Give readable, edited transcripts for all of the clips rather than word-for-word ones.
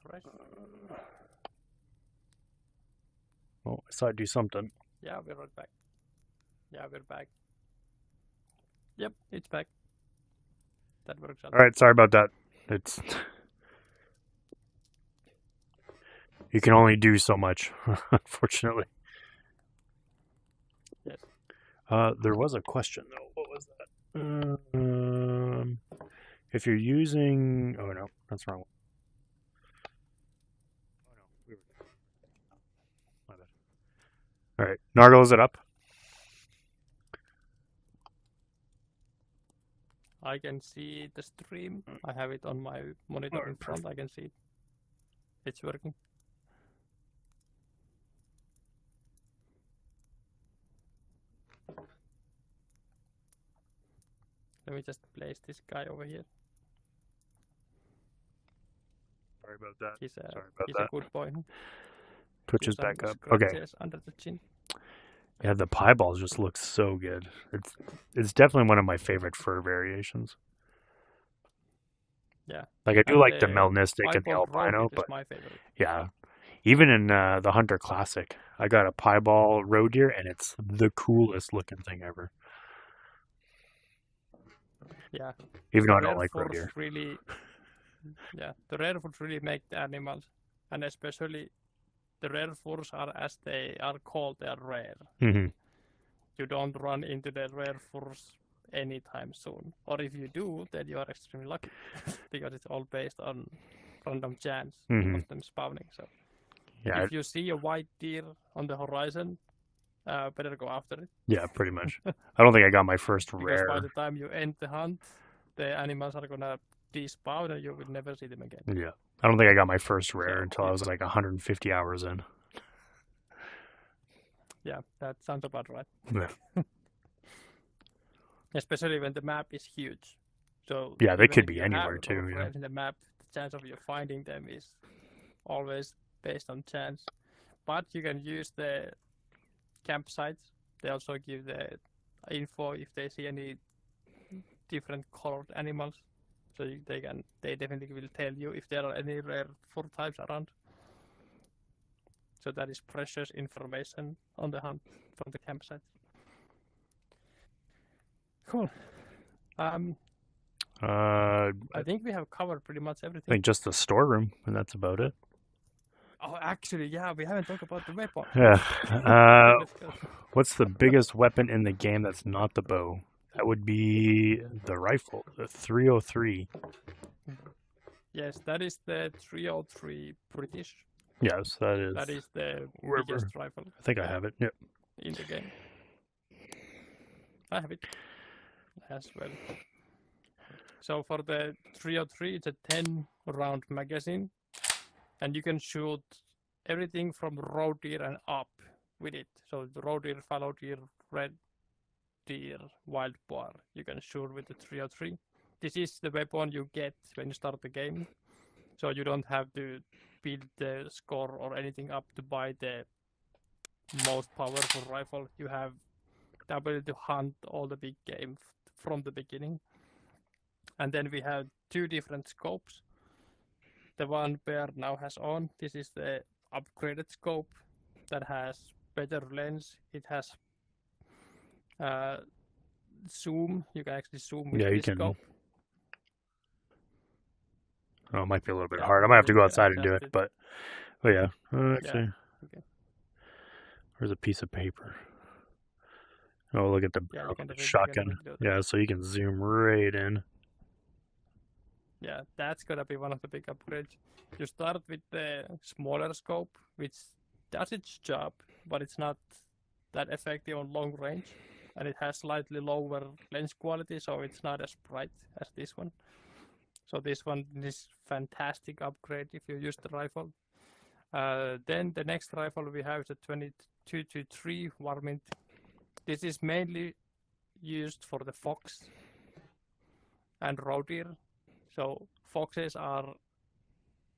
refresh. Oh, I saw it do something. Yeah, we're right back. Yeah, we're back. Yep, it's back. That works out. All right, sorry about that. It's you can only do so much, unfortunately. Yes. There was a question though. What was that? If you're using, oh no, that's wrong. Oh no, my bad. All right, Nargle, is it up? I can see the stream. I have it on my monitor in front. I can see it. It's working. Let me just place this guy over here. Sorry about that. He's a, Sorry about he's that. a good boy. Twitch is Some back up. Okay. scratches under the chin. Yeah, the pie balls just look so good. It's definitely one of my favorite fur variations. Yeah. Like I do like the Melnistic and the Albino, but my favorite. yeah, even in the Hunter Classic, I got a pieball roe deer, and it's the coolest looking thing ever. Yeah. Even though I don't like roe deer. Really, yeah, the rare furs really make the animals, and especially the rare furs are, as they are called, they are rare. Mm-hmm. You don't run into the rare furs anytime soon, or if you do, then you are extremely lucky because it's all based on random chance of them spawning. So yeah, if you see a white deer on the horizon, better go after it. Yeah, pretty much. I don't think I got my first rare. Because by the time you end the hunt, the animals are gonna despawn and you will never see them again. Yeah, I don't think I got my first rare until I was like 150 hours in. Yeah, that sounds about right. Yeah. Especially when the map is huge. So yeah, they could be anywhere too. Yeah. In the map, the chance of you finding them is always based on chance. But you can use the campsites. They also give the info if they see any different colored animals. So they definitely will tell you if there are any rare fur types around. So that is precious information on the hunt from the campsite. Cool. I think we have covered pretty much everything. I think just the storeroom, and that's about it. Oh, actually, yeah, we haven't talked about the weapon. Yeah. What's the biggest weapon in the game that's not the bow? That would be the rifle, the 303. Yes, that is the 303 British. Yes, that is. That is the biggest rifle. I think I have it. Yep. In the game. I have it as well. So for the 303, it's a 10-round magazine, and you can shoot everything from roe deer and up with it. So the roe deer, fallow deer, red deer, wild boar, you can shoot with the 303. This is the weapon you get when you start the game, so you don't have to build the score or anything up to buy the most powerful rifle. You have the ability to hunt all the big game from the beginning. And then we have two different scopes. The one Bear now has on, this is the upgraded scope that has better lens. It has zoom. You can actually zoom with this scope. Oh, it might be a little bit hard. I might have to go outside and do it, but yeah. Actually, okay. There's a piece of paper. Oh, look at the shotgun. Yeah, so you can zoom right in. Yeah, that's gonna be one of the big upgrades. You start with the smaller scope, which does its job, but it's not that effective on long range, and it has slightly lower lens quality, so it's not as bright as this one. So this one is fantastic upgrade if you use the rifle. Then the next rifle we have is a 22-3 Varmint. This is mainly used for the fox and roe deer. So foxes are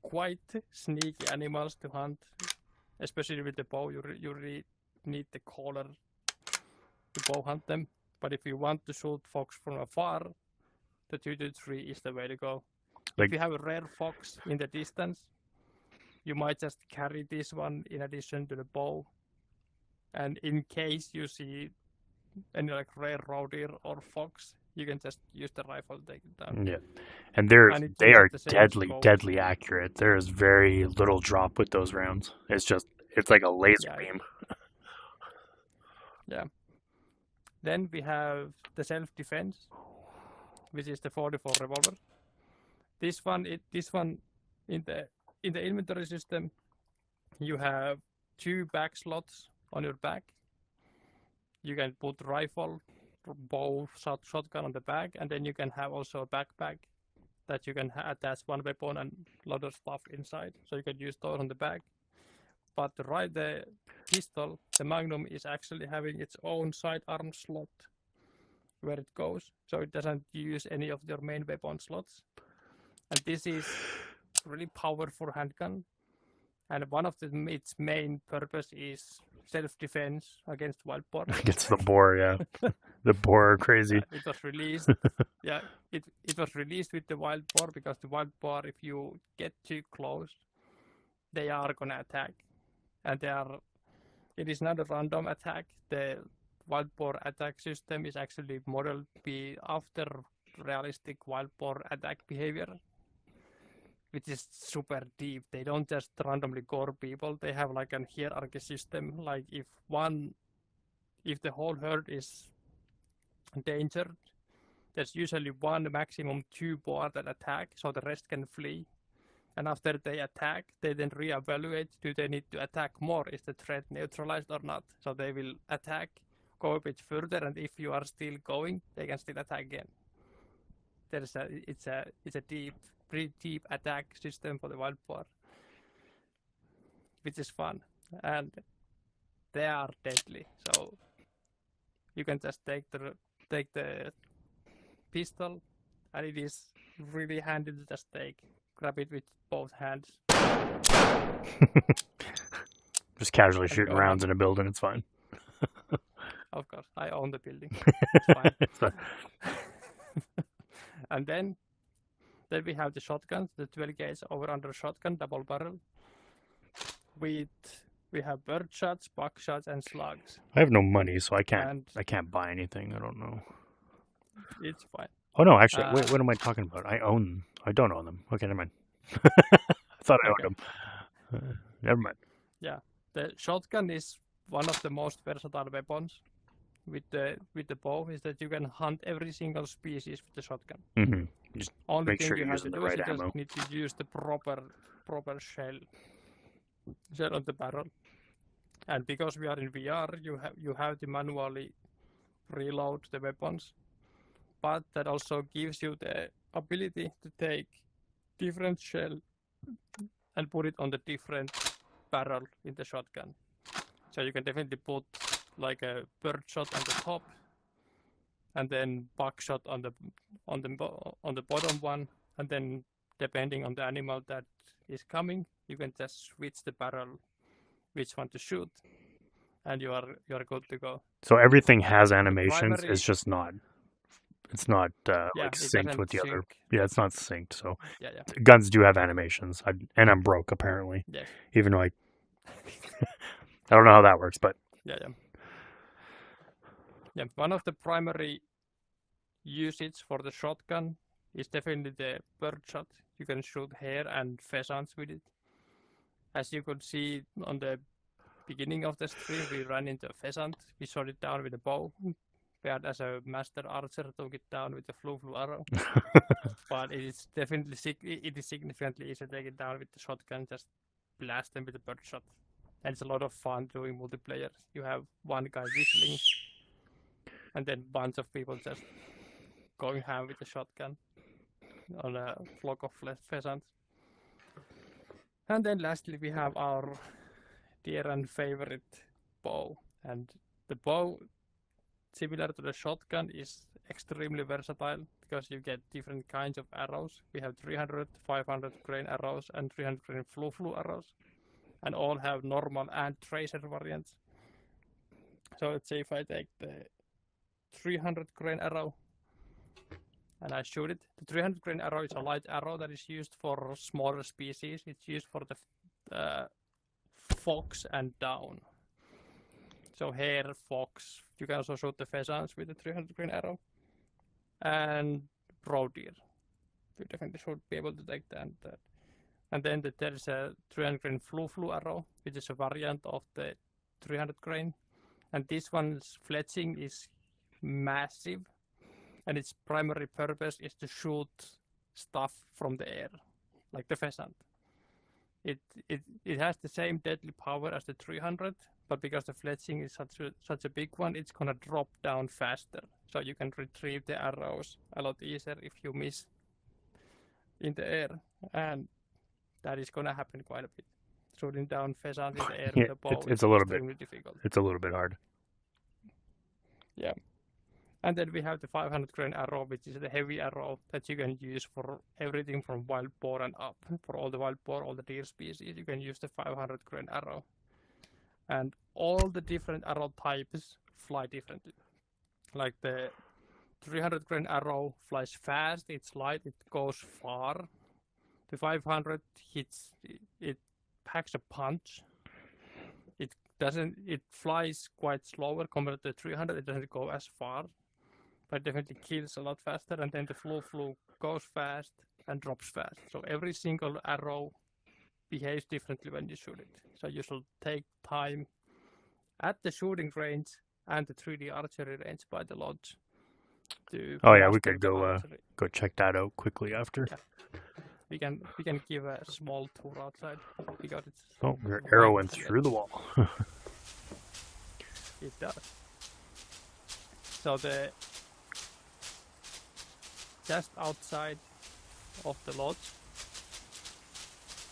quite sneaky animals to hunt, especially with the bow. You really need the collar to bow hunt them. But if you want to shoot fox from afar, the 223 is the way to go. If you have a rare fox in the distance, you might just carry this one in addition to the bow. And in case you see any like rare roe deer or fox, you can just use the rifle to take it down. Yeah, and they uses are the same deadly, scope. deadly accurate. There is very little drop with those rounds. It's like a laser beam. Yeah. Then we have the self-defense, which is the 44 revolver. This one in the inventory system, you have 2 back slots on your back. You can put rifle, bow, shotgun on the back, and then you can have also a backpack that you can attach one weapon and a lot of stuff inside. So you can use those on the back. But the pistol, the Magnum, is actually having its own sidearm slot where it goes. So it doesn't use any of your main weapon slots. And this is really powerful handgun. And one of its main purpose is self-defense against wild boar. Against the boar, yeah. The boar are crazy. It was released. Yeah, it was released with the wild boar because the wild boar, if you get too close, they are gonna attack. And it is not a random attack. The wild boar attack system is actually modeled to be after realistic wild boar attack behavior, which is super deep. They don't just randomly gore people. They have like an hierarchy system. Like if the whole herd is endangered, there's usually 1, maximum 2 boar that attack, so the rest can flee. And after they attack, they then reevaluate, do they need to attack more? Is the threat neutralized or not? So they will attack, go a bit further, and if you are still going, they can still attack again. It's a pretty deep attack system for the wild boar, which is fun. And they are deadly. So you can just take the pistol, and it is really handy to just grab it with both hands. Just casually shooting rounds in a building, it's fine. Of course, I own the building. It's fine. It's fine. And then we have the shotguns, the 12 gauge over-under shotgun, double barrel. We have bird shots, buck shots, and slugs. I have no money, so I can't buy anything. I don't know. It's fine. Oh no, actually, wait, what am I talking about? I don't own them. Okay, never mind. I thought I owned them. Never mind. Yeah, the shotgun is one of the most versatile weapons with the bow, is that you can hunt every single species with the shotgun. Mm-hmm. Just only make thing sure you you're have to using the do right is you ammo. just need to use the proper shell on the barrel. And because we are in VR, you have to manually reload the weapons, but that also gives you the ability to take different shell and put it on the different barrel in the shotgun. So you can definitely put like a bird shot on the top, and then buckshot on the bottom one, and then depending on the animal that is coming, you can just switch the barrel which one to shoot, and you are good to go. So everything has animations. It's just not. It's not like synced with the other. Yeah, it's not synced. So yeah. Guns do have animations, and I'm broke apparently. Yes. Even though I don't know how that works, but yeah. One of the primary usage for the shotgun is definitely the bird shot. You can shoot hare and pheasants with it. As you could see on the beginning of the stream, we ran into a pheasant. We shot it down with a bow. But as a master archer, took it down with a flu arrow. But it is significantly easier to take it down with the shotgun. Just blast them with a bird shot. And it's a lot of fun doing multiplayer. You have one guy whistling, and then a bunch of people just going ham with the shotgun on a flock of pheasants. And then lastly, we have our dear and favorite bow. And the bow, similar to the shotgun, is extremely versatile because you get different kinds of arrows. We have 300, 500 grain arrows and 300 grain flu arrows, and all have normal and tracer variants. So let's say if I take the 300 grain arrow and I shoot it. The 300 grain arrow is a light arrow that is used for smaller species. It's used for the fox and down. So hare, fox. You can also shoot the pheasants with the 300 grain arrow. And roe deer. You definitely should be able to take that. And then there is a 300 grain flu arrow, which is a variant of the 300 grain. And this one's fletching is massive. And its primary purpose is to shoot stuff from the air, like the pheasant. It has the same deadly power as the 300, but because the fletching is such a big one, it's gonna drop down faster. So you can retrieve the arrows a lot easier if you miss in the air, and that is gonna happen quite a bit. Shooting down pheasant in the air with a bow it's is a little extremely difficult. It's a little bit hard. Yeah. And then we have the 500 grain arrow, which is the heavy arrow that you can use for everything from wild boar and up. For all the wild boar, all the deer species, you can use the 500 grain arrow. And all the different arrow types fly differently. Like the 300 grain arrow flies fast, it's light, it goes far. The 500 it packs a punch. It flies quite slower compared to the 300, it doesn't go as far. But definitely kills a lot faster, and then the flu goes fast and drops fast. So every single arrow behaves differently when you shoot it. So you should take time at the shooting range and the 3D archery range by the lodge. Oh yeah, we could go check that out quickly after. Yeah. We can give a small tour outside because it's. Oh, your arrow went through the wall. It does. So just outside of the lodge.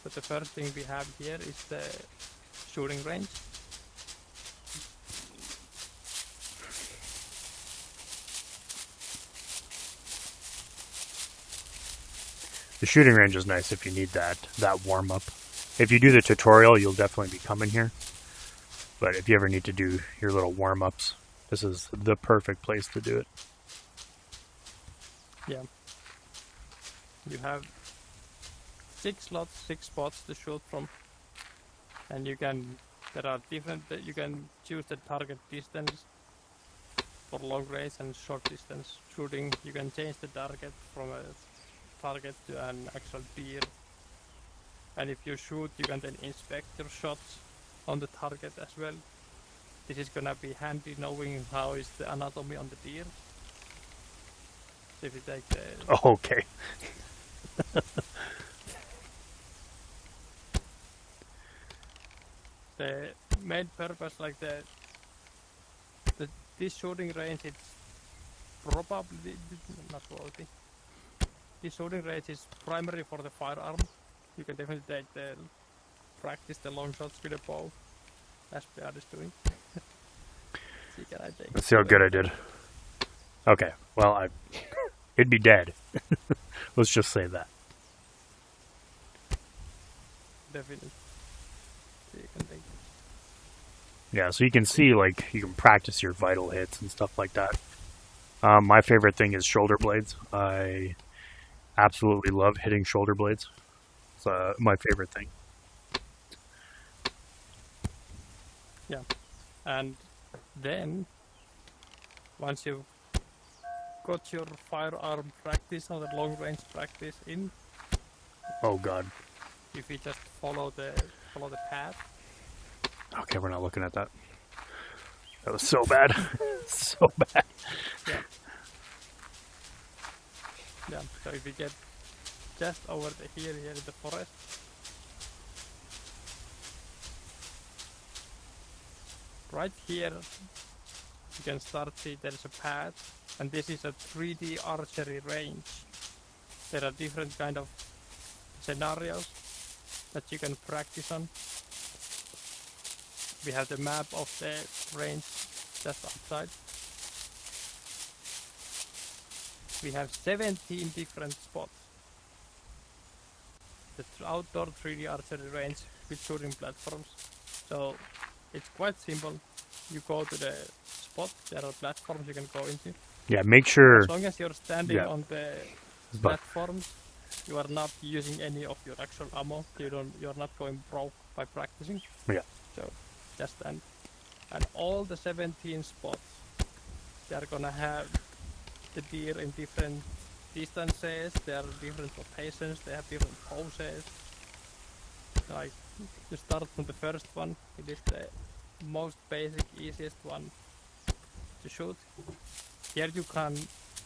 But the first thing we have here is the shooting range. The shooting range is nice if you need that warm up. If you do the tutorial, you'll definitely be coming here. But if you ever need to do your little warm ups, this is the perfect place to do it. Yeah. You have 6 slots, 6 spots to shoot from, and there are different, you can choose the target distance for long range and short distance shooting. You can change the target from a target to an actual deer, and if you shoot, you can then inspect your shots on the target as well. This is gonna be handy knowing how is the anatomy on the deer. So if you take the... Oh, okay. The main purpose, like this shooting range, it's probably not probably. This shooting range is primary for the firearm. You can definitely practice the long shots with a bow, as Beard is doing. Let's see how good I did. Okay, well, it'd be dead. Let's just say that. Definitely. So you can take Yeah, so you can see, like, you can practice your vital hits and stuff like that. My favorite thing is shoulder blades. I absolutely love hitting shoulder blades. It's my favorite thing. Yeah, and then once you've got your firearm practice or the long range practice in, oh god, if you just follow the path. Okay, we're not looking at that. That was so bad. So bad. Yeah. Yeah, so if you get just over here in the forest, right here, you can start see there's a path, and this is a 3D archery range. There are different kind of scenarios that you can practice on. We have the map of the range just outside. We have 17 different spots. The outdoor 3D archery range with shooting platforms. So it's quite simple. You go to the spot, there are platforms you can go into. Yeah, make sure... As long as you're standing on the platforms, you are not using any of your actual ammo. You're not going broke by practicing. Yeah. So just and all the 17 spots, they are gonna have the deer in different distances. They are different rotations. They have different poses. Like you start from the first one. It is the most basic, easiest one to shoot. Here you can.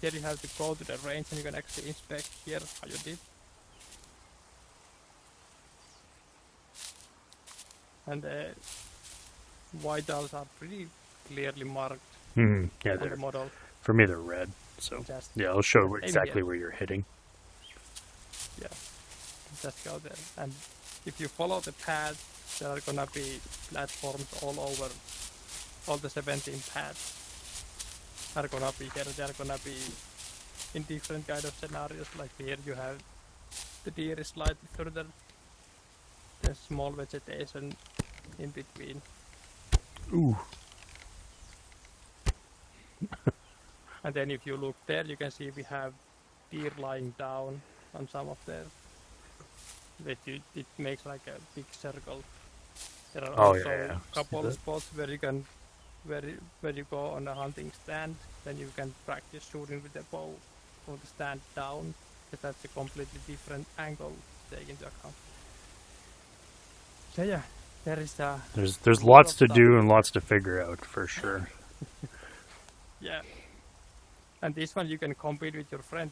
Here you have to go to the range and you can actually inspect here how you did. And the vitals are pretty clearly marked Yeah, on the model. for me they're red. So Just yeah, I'll show aim exactly here. where you're hitting. Yeah, just go there. And if you follow the path, there are gonna be platforms all over. All the 17 paths are gonna be here. They are gonna be in different kind of scenarios. Like here you have the deer is slightly further. There's small vegetation in between. Ooh. And then if you look there, you can see we have deer lying down on some of the. It makes like a big circle. There are also yeah. a couple of spots where you can, where you go on a hunting stand, then you can practice shooting with the bow from the stand down, because that's a completely different angle to take into account. So yeah, there is a. There's lots to do and lots to figure out for sure. Yeah. And this one you can compete with your friend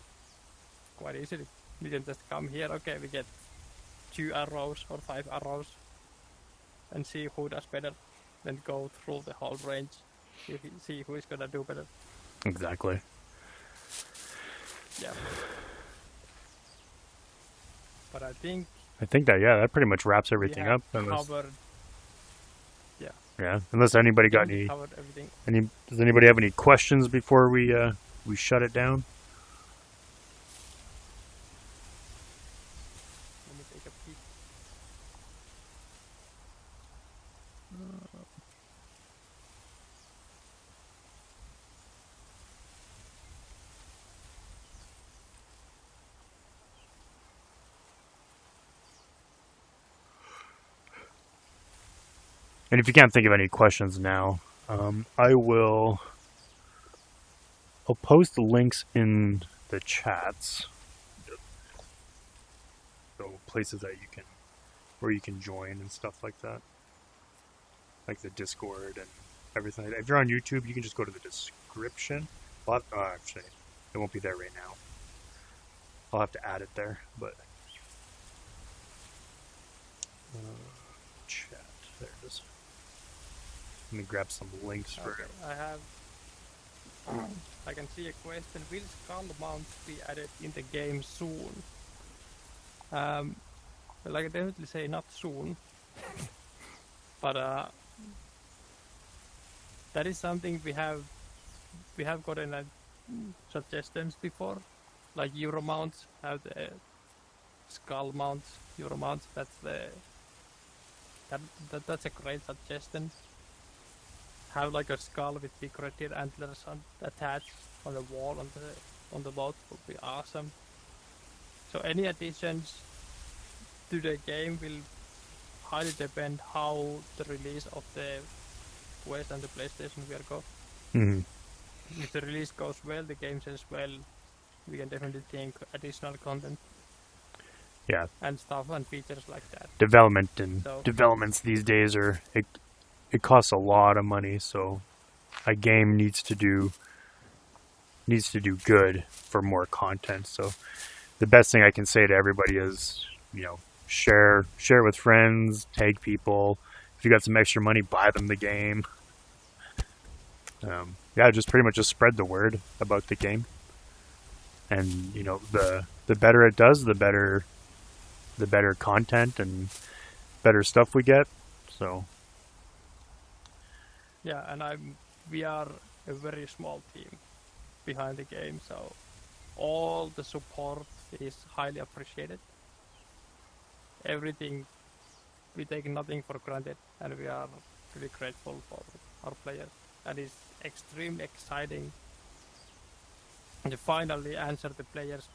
quite easily. You can just come here, okay, we get 2 arrows or 5 arrows and see who does better. Then go through the whole range, see who is gonna do better. Exactly. Yeah. But I think that pretty much wraps everything up. Covered. Yeah. Yeah. Unless anybody got any. Covered everything. Does anybody have any questions before we shut it down? Let me take a peek. And if you can't think of any questions now, I'll post the links in the chats. So places that where you can join and stuff like that. Like the Discord and everything. If you're on YouTube, you can just go to the description. Actually, it won't be there right now. I'll have to add it there, but chat. There it is. Let me grab some links for it. I can see a question. Will skull mounts be added in the game soon? Well, I can definitely say not soon. But that is something we have gotten suggestions before. Like Euro mounts have the skull mounts, Euro mounts. That's a great suggestion. Have like a skull with decorated antlers attached on the wall on the boat would be awesome. So any additions to the game will highly depend how the release of the Quest and the PlayStation VR go. Mm-hmm. If the release goes well, the game says well, we can definitely think additional content. Yeah. And stuff and features like that. Developments these days it costs a lot of money, so a game needs to do good for more content. So the best thing I can say to everybody is, share with friends, tag people. If you got some extra money, buy them the game. Just pretty much just spread the word about the game. And the better it does, the better content and better stuff we get. So yeah, and we are a very small team behind the game, so all the support is highly appreciated. Everything, we take nothing for granted, and we are really grateful for our players. And it's extremely exciting to finally answer the players'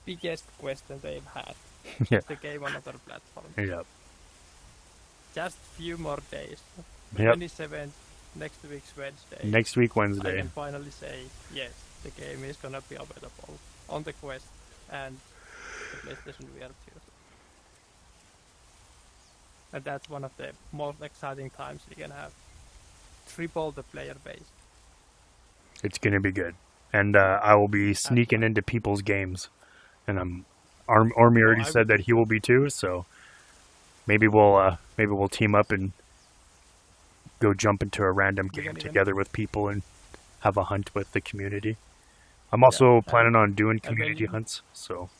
biggest question they've had. Yeah. The game on other platforms. Yep. Just few more days. Yep. 27th, next week's Wednesday. Next week, I Wednesday. can finally say, yes, the game is gonna be available on the Quest and the PlayStation VR 2. And that's one of the most exciting times you can have. Triple the player base. It's going to be good. And I will be sneaking into people's games. And Army already said that he will be too, so maybe we'll team up and go jump into a random game together with people and have a hunt with the community. I'm also planning on doing community hunts, so...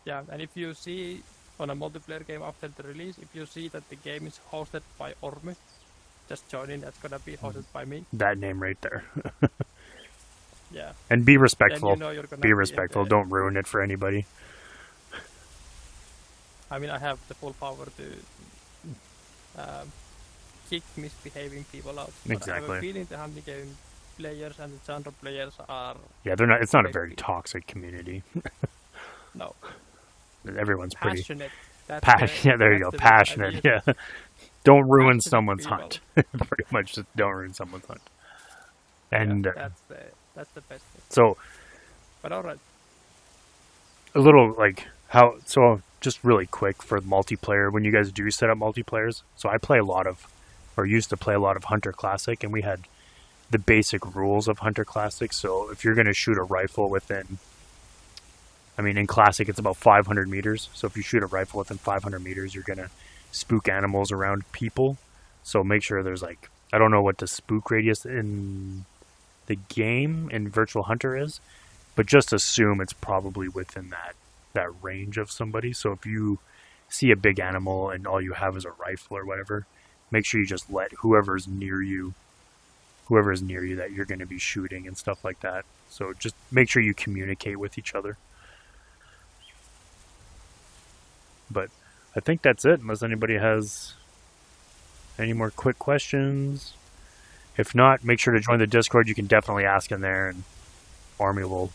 Yeah, and if you see on a multiplayer game after the release, if you see that the game is hosted by Ormi, just join in, that's gonna be hosted by me. That name right there. Yeah. And be respectful. You know be respectful. Don't ruin it for anybody. I mean, I have the full power to kick misbehaving people out. But I have a feeling the hunting game players and the genre players are... Yeah, they're not. It's not a very toxic community. No. Everyone's pretty passionate. Yeah, there you go. Passionate. Yeah. Don't ruin someone's hunt. Pretty much, just don't ruin someone's hunt. And that's the best thing. So, but all right. A little like how. So just really quick for multiplayer. When you guys do set up multiplayers, so I play a lot of, or used to play a lot of Hunter Classic, and we had the basic rules of Hunter Classic. So if you're going to shoot a rifle within, I mean, in Classic it's about 500 meters. So if you shoot a rifle within 500 meters, you're going to spook animals around people. So make sure there's like, I don't know what the spook radius in the game in Virtual Hunter is, but just assume it's probably within that range of somebody. So if you see a big animal and all you have is a rifle or whatever, make sure you just let whoever's near you that you're going to be shooting and stuff like that. So just make sure you communicate with each other. But I think that's it, unless anybody has any more quick questions. If not, make sure to join the Discord. You can definitely ask in there, and Army will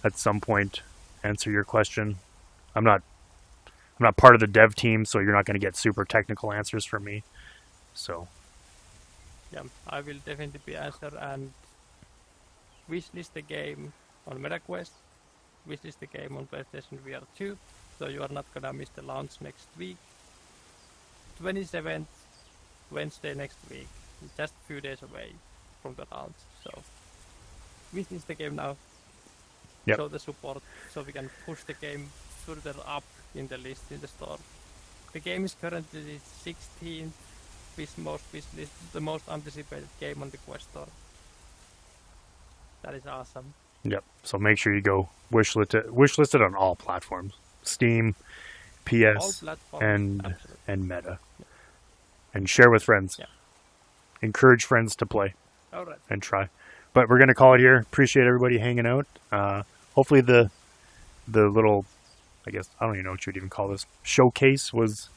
at some point answer your question. I'm not part of the dev team, so you're not going to get super technical answers from me. So yeah, I will definitely be answer and wishlist the game on MetaQuest, wishlist the game on PlayStation VR 2, so you are not gonna miss the launch next week. 27th, Wednesday next week, just a few days away from the launch. So wishlist the game now. Yep. Show the support so we can push the game further up in the list in the store. The game is currently the 16th wishlist, the most anticipated game on the Quest store. That is awesome. Yep. So make sure you go wishlist it on all platforms: Steam, PS, and Meta. Yeah. And share with friends. Yeah. Encourage friends to play. All right. And try. But we're gonna call it here. Appreciate everybody hanging out. Hopefully the little, I guess I don't even know what you'd even call this, showcase was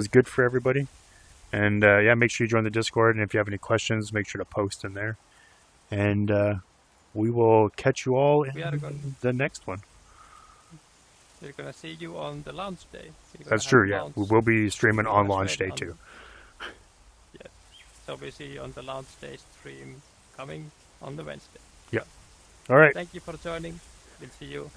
good for everybody. And yeah, make sure you join the Discord, and if you have any questions, make sure to post in there. And we will catch you all in the next one. We're gonna see you on the launch day. That's true, yeah. We will be streaming on launch day too. Yeah. So we see you on the launch day stream coming on the Wednesday. Yeah. All right. Thank you for joining. We'll see you